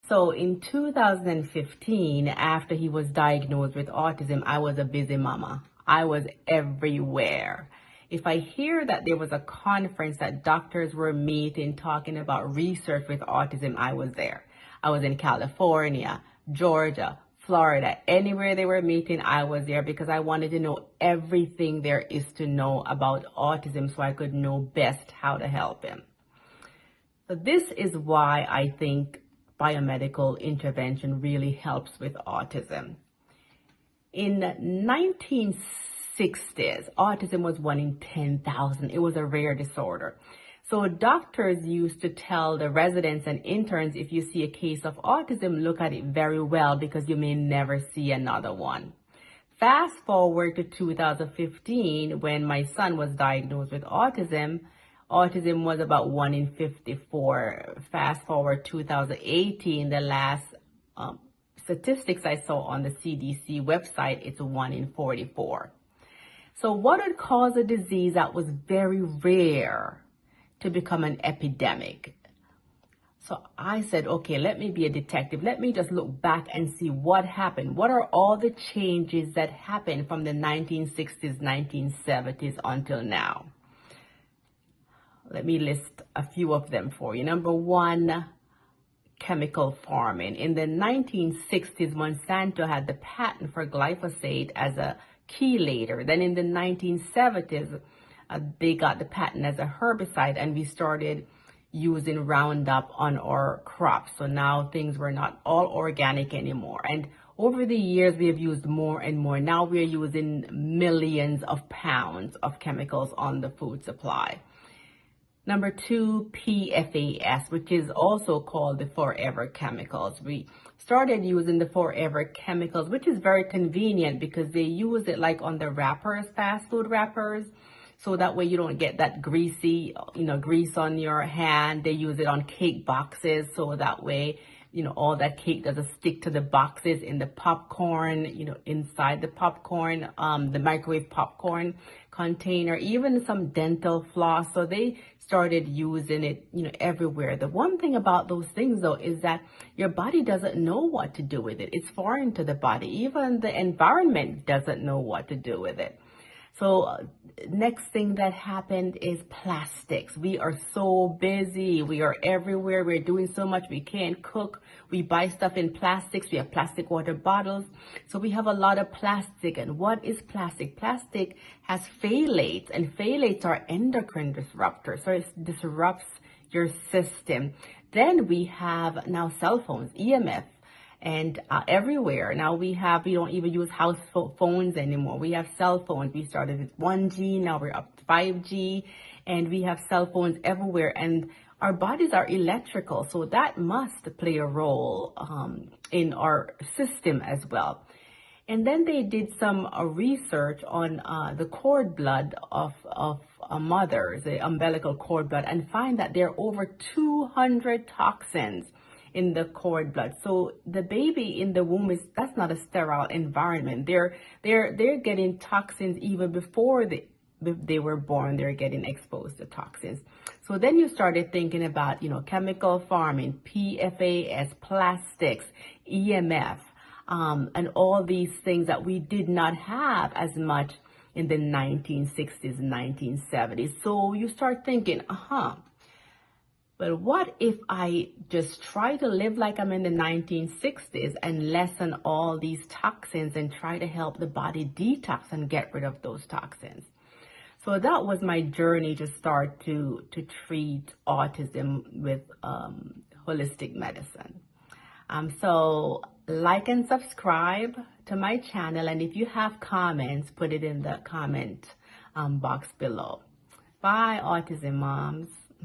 So in 2015, after he was diagnosed with autism, I was a busy mama. I was everywhere. If I hear that there was a conference that doctors were meeting talking about research with autism, I was there. I was in California, Georgia, Florida, anywhere they were meeting, I was there because I wanted to know everything there is to know about autism so I could know best how to help him. So this is why I think biomedical intervention really helps with autism. In 1960s, autism was 1 in 10,000. It was a rare disorder. So doctors used to tell the residents and interns, if you see a case of autism, look at it very well because you may never see another one. Fast forward to 2015, when my son was diagnosed with autism, autism was about 1 in 54. Fast forward 2018, the last statistics I saw on the CDC website, it's 1 in 44. So what would cause a disease that was very rare to become an epidemic? So I said, okay, let me be a detective. Let me just look back and see what happened. What are all the changes that happened from the 1960s, 1970s until now? Let me list a few of them for you. Number one, chemical farming. In the 1960s, Monsanto had the patent for glyphosate as a chelator. Then in the 1970s, they got the patent as a herbicide, and we started using Roundup on our crops. So now things were not all organic anymore. And over the years, we have used more and more. Now we're using millions of pounds of chemicals on the food supply. Number two, PFAS, which is also called the forever chemicals. We started using the forever chemicals, which is very convenient because they use it like on the wrappers, fast food wrappers. So that way you don't get that greasy, grease on your hand. They use it on cake boxes. So that way, all that cake doesn't stick to the boxes in the popcorn, inside the popcorn, the microwave popcorn container, even some dental floss. So they started using it, everywhere. The one thing about those things, though, is that your body doesn't know what to do with it. It's foreign to the body. Even the environment doesn't know what to do with it. So next thing that happened is plastics. We are so busy. We are everywhere. We're doing so much. We can't cook. We buy stuff in plastics. We have plastic water bottles. So we have a lot of plastic. And what is plastic? Plastic has phthalates, and phthalates are endocrine disruptors. So it disrupts your system. Then we have now cell phones, EMF. And everywhere now we don't even use house phones anymore. We have cell phones. We started with 1G, now we're up to 5G, and we have cell phones everywhere. And our bodies are electrical, so that must play a role in our system as well. And then they did some research on the cord blood of mothers, the umbilical cord blood, and find that there are over 200 toxins in the cord blood. So the baby in the womb that's not a sterile environment. They're getting toxins even before they were born. They're getting exposed to toxins. So then you started thinking about, chemical farming, PFAS, plastics, EMF, and all these things that we did not have as much in the 1960s and 1970s. So you start thinking, but what if I just try to live like I'm in the 1960s and lessen all these toxins and try to help the body detox and get rid of those toxins? So that was my journey to start to treat autism with holistic medicine. So like and subscribe to my channel. And if you have comments, put it in the comment box below. Bye, Autism Moms.